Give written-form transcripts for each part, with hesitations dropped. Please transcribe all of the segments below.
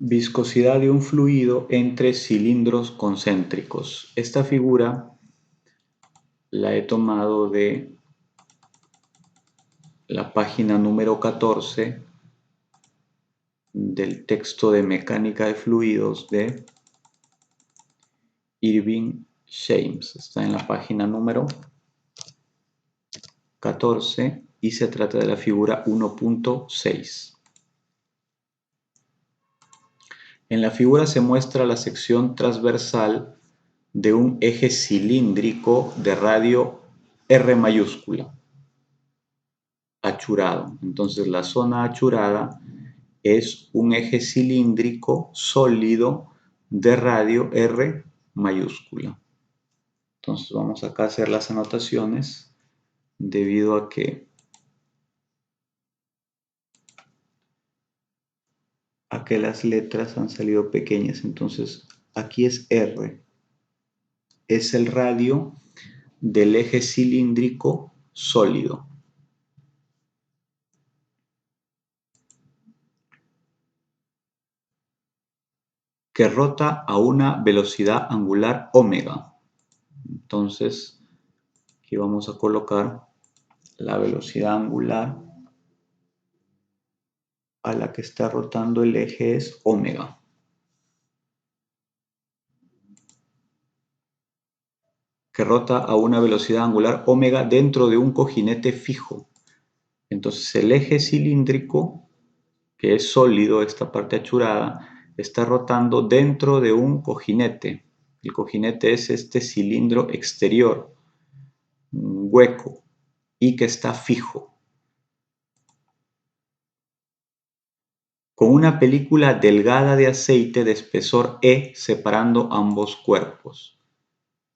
Viscosidad de un fluido entre cilindros concéntricos. Esta figura la he tomado de la página número 14 del texto de Mecánica de Fluidos de Irving James. Está en la página número 14 y se trata de la figura 1.6. En la figura se muestra la sección transversal de un eje cilíndrico de radio R mayúscula, achurado. Entonces la zona achurada es un eje cilíndrico sólido de radio R mayúscula. Entonces vamos acá a hacer las anotaciones debido a que las letras han salido pequeñas. Entonces aquí es R, es el radio del eje cilíndrico sólido. Que rota a una velocidad angular omega. Entonces, aquí vamos a colocar la velocidad angular a la que está rotando el eje es omega. Que rota a una velocidad angular omega dentro de un cojinete fijo. Entonces, el eje cilíndrico, que es sólido, esta parte achurada, está rotando dentro de un cojinete. El cojinete es este cilindro exterior, hueco, y que está fijo. Con una película delgada de aceite de espesor E separando ambos cuerpos.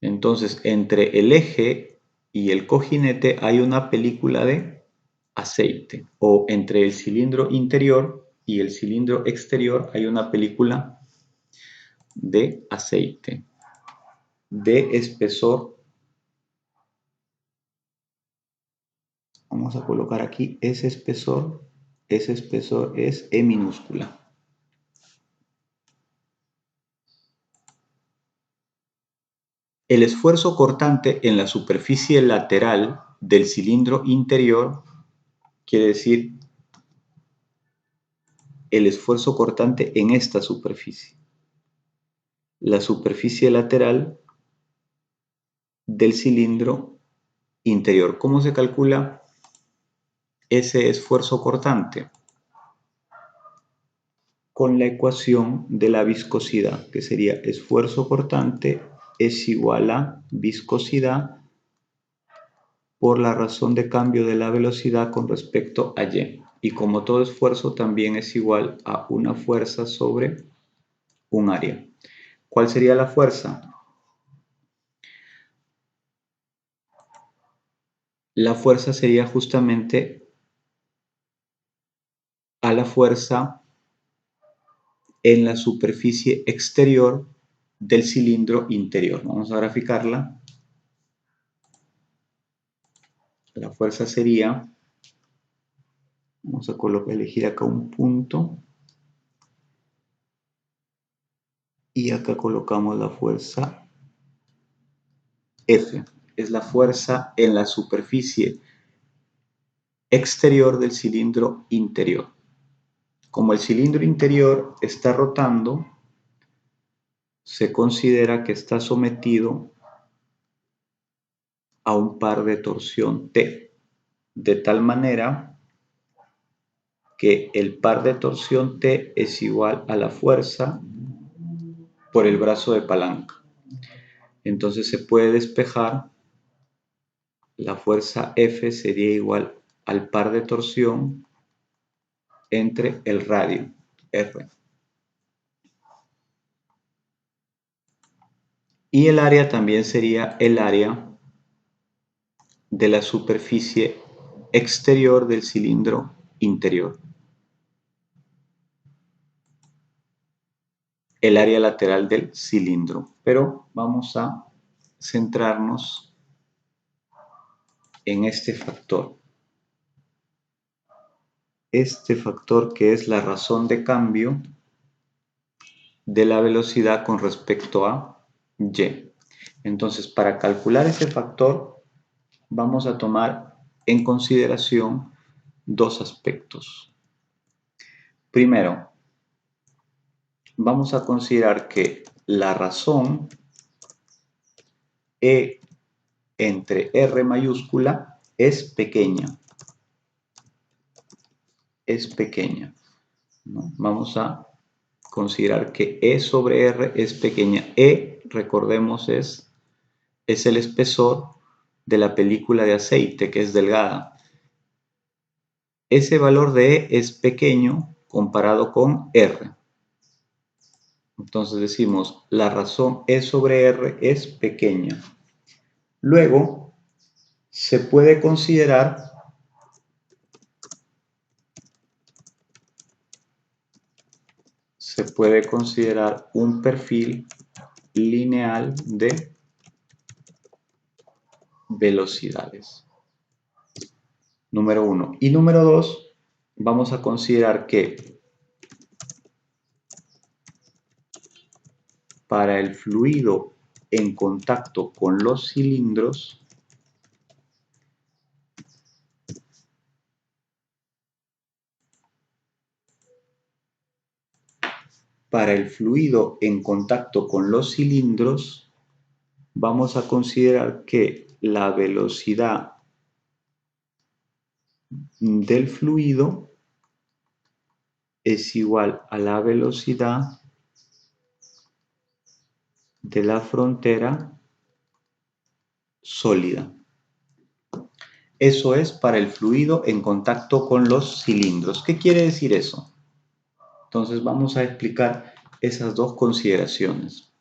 Entonces, entre el eje y el cojinete hay una película de aceite, o entre el cilindro interior y el cilindro exterior hay una película de aceite de espesor. Vamos a colocar aquí ese espesor es E minúscula. El esfuerzo cortante en la superficie lateral del cilindro interior quiere decir el esfuerzo cortante en esta superficie. La superficie lateral del cilindro interior. ¿Cómo se calcula ese esfuerzo cortante? Con la ecuación de la viscosidad, que sería esfuerzo cortante es igual a viscosidad por la razón de cambio de la velocidad con respecto a y. Y como todo esfuerzo también es igual a una fuerza sobre un área. ¿Cuál sería la fuerza? La fuerza sería justamente a la fuerza en la superficie exterior del cilindro interior. Vamos a graficarla. La fuerza sería, vamos a elegir acá un punto y acá colocamos la fuerza F. Es la fuerza en la superficie exterior del cilindro interior. Como el cilindro interior está rotando, se considera que está sometido a un par de torsión T, de tal manera que el par de torsión T es igual a la fuerza por el brazo de palanca. Entonces se puede despejar, la fuerza F sería igual al par de torsión entre el radio R. Y el área también sería el área de la superficie exterior del cilindro interior. El área lateral del cilindro. Pero vamos a centrarnos en este factor. Este factor que es la razón de cambio de la velocidad con respecto a y. Entonces, para calcular ese factor, vamos a tomar en consideración dos aspectos. Primero, vamos a considerar que la razón E entre R mayúscula es pequeña. Es pequeña, ¿no? Vamos a considerar que E sobre R es pequeña. E, recordemos, es el espesor de la película de aceite, que es delgada. Ese valor de E es pequeño comparado con R. Entonces decimos, la razón E sobre R es pequeña. Luego, se puede considerar un perfil lineal de velocidades. Número 1. Y número 2, vamos a considerar que para el fluido en contacto con los cilindros, vamos a considerar que la velocidad del fluido es igual a la velocidad de la frontera sólida. Eso es para el fluido en contacto con los cilindros. ¿Qué quiere decir eso? Entonces vamos a explicar esas dos consideraciones.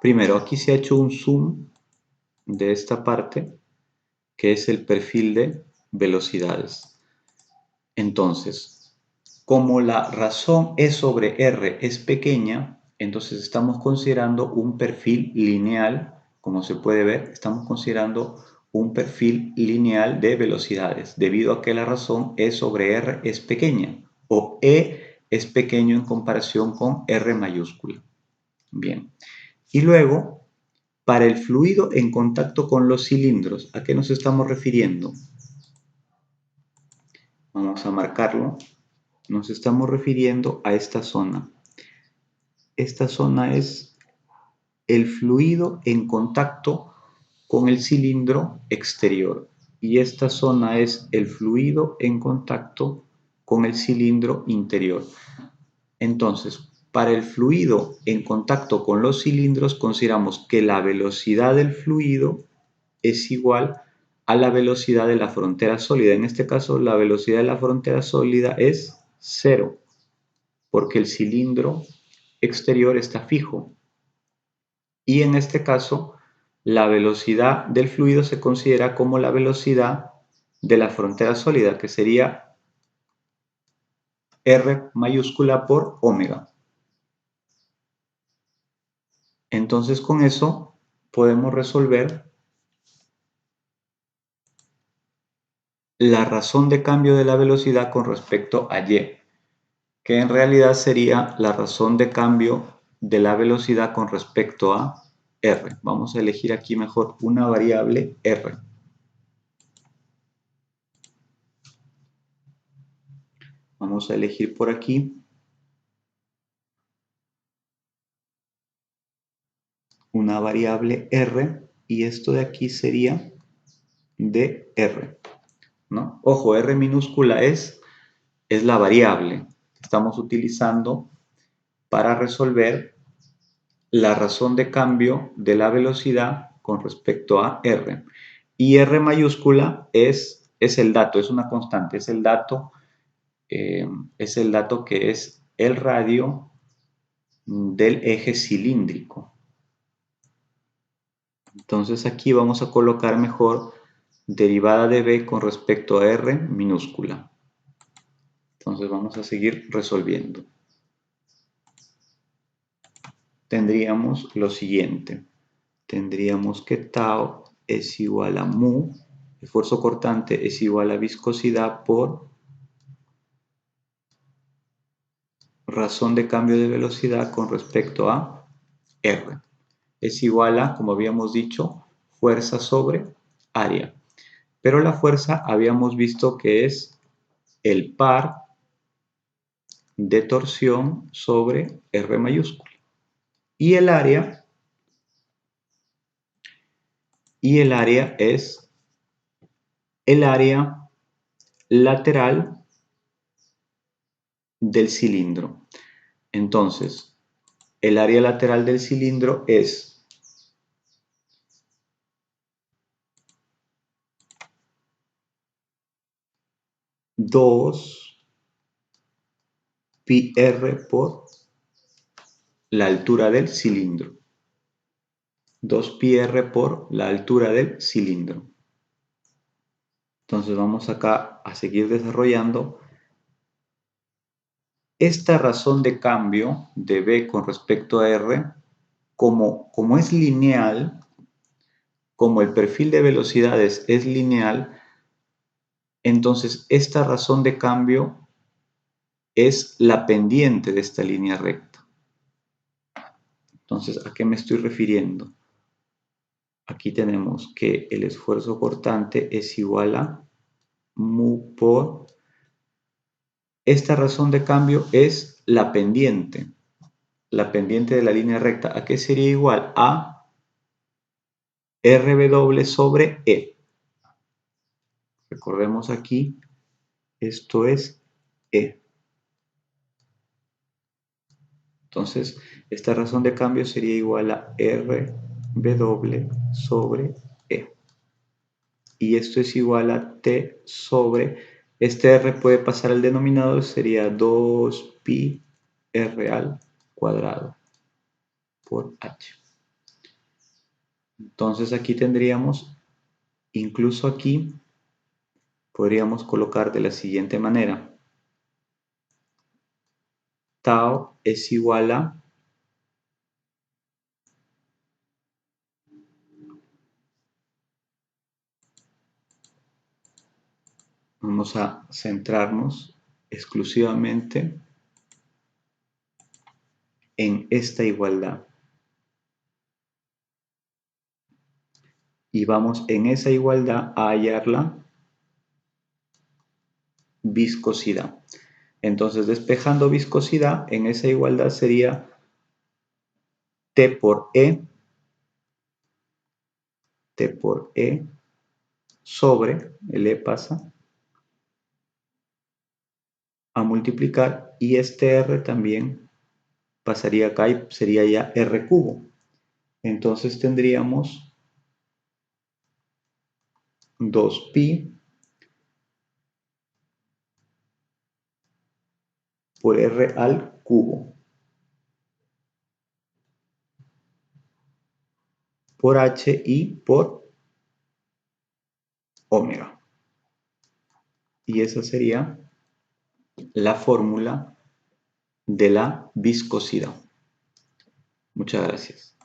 Primero, aquí se ha hecho un zoom de esta parte, que es el perfil de velocidades. Entonces, como la razón E sobre R es pequeña, entonces estamos considerando un perfil lineal, como se puede ver, estamos considerando un perfil lineal de velocidades, debido a que la razón E sobre R es pequeña, o E es pequeño en comparación con R mayúscula. Bien, y luego, para el fluido en contacto con los cilindros, ¿a qué nos estamos refiriendo? Vamos a marcarlo. Nos estamos refiriendo a esta zona. Esta zona es el fluido en contacto con el cilindro exterior. Y esta zona es el fluido en contacto con el cilindro interior. Entonces, para el fluido en contacto con los cilindros, consideramos que la velocidad del fluido es igual a la velocidad de la frontera sólida. En este caso, la velocidad de la frontera sólida es 0, porque el cilindro exterior está fijo. Y en este caso, la velocidad del fluido se considera como la velocidad de la frontera sólida, que sería R mayúscula por omega. Entonces, con eso podemos resolver la razón de cambio de la velocidad con respecto a y, que en realidad sería la razón de cambio de la velocidad con respecto a r. Vamos a elegir aquí mejor una variable r. Vamos a elegir por aquí una variable r y esto de aquí sería dr, ¿no? Ojo, r minúscula es la variable que estamos utilizando para resolver la razón de cambio de la velocidad con respecto a r. Y r mayúscula es el dato, es una constante, es el dato que es el radio del eje cilíndrico. Entonces aquí vamos a colocar mejor derivada de b con respecto a r minúscula. Entonces vamos a seguir resolviendo. Tendríamos lo siguiente. Tendríamos que tau es igual a mu, esfuerzo cortante es igual a viscosidad por razón de cambio de velocidad con respecto a R. Es igual a, como habíamos dicho, fuerza sobre área. Pero la fuerza habíamos visto que es el par de torsión sobre R mayúscula. Y el área es el área lateral del cilindro. Entonces, el área lateral del cilindro es pi r por la altura del cilindro. 2pi r por la altura del cilindro. Entonces vamos acá a seguir desarrollando. Esta razón de cambio de B con respecto a R, como es lineal, como el perfil de velocidades es lineal, entonces esta razón de cambio es la pendiente de esta línea recta. Entonces, ¿a qué me estoy refiriendo? Aquí tenemos que el esfuerzo cortante es igual a mu por... Esta razón de cambio es la pendiente de la línea recta. ¿A qué sería igual? A RW sobre E. Recordemos aquí, esto es E. Entonces, esta razón de cambio sería igual a RW sobre E. Y esto es igual a T sobre, este R puede pasar al denominador, sería 2pi R al cuadrado por H. Entonces aquí tendríamos, incluso aquí, podríamos colocar de la siguiente manera. Tau es igual a vamos a centrarnos exclusivamente en esta igualdad. Y vamos en esa igualdad a hallar la viscosidad. Entonces, despejando viscosidad, en esa igualdad sería T por E sobre, el E pasa a multiplicar y este R también pasaría acá y sería ya R cubo. Entonces tendríamos 2pi por R al cubo por H y por omega. Y esa sería la fórmula de la viscosidad. Muchas gracias.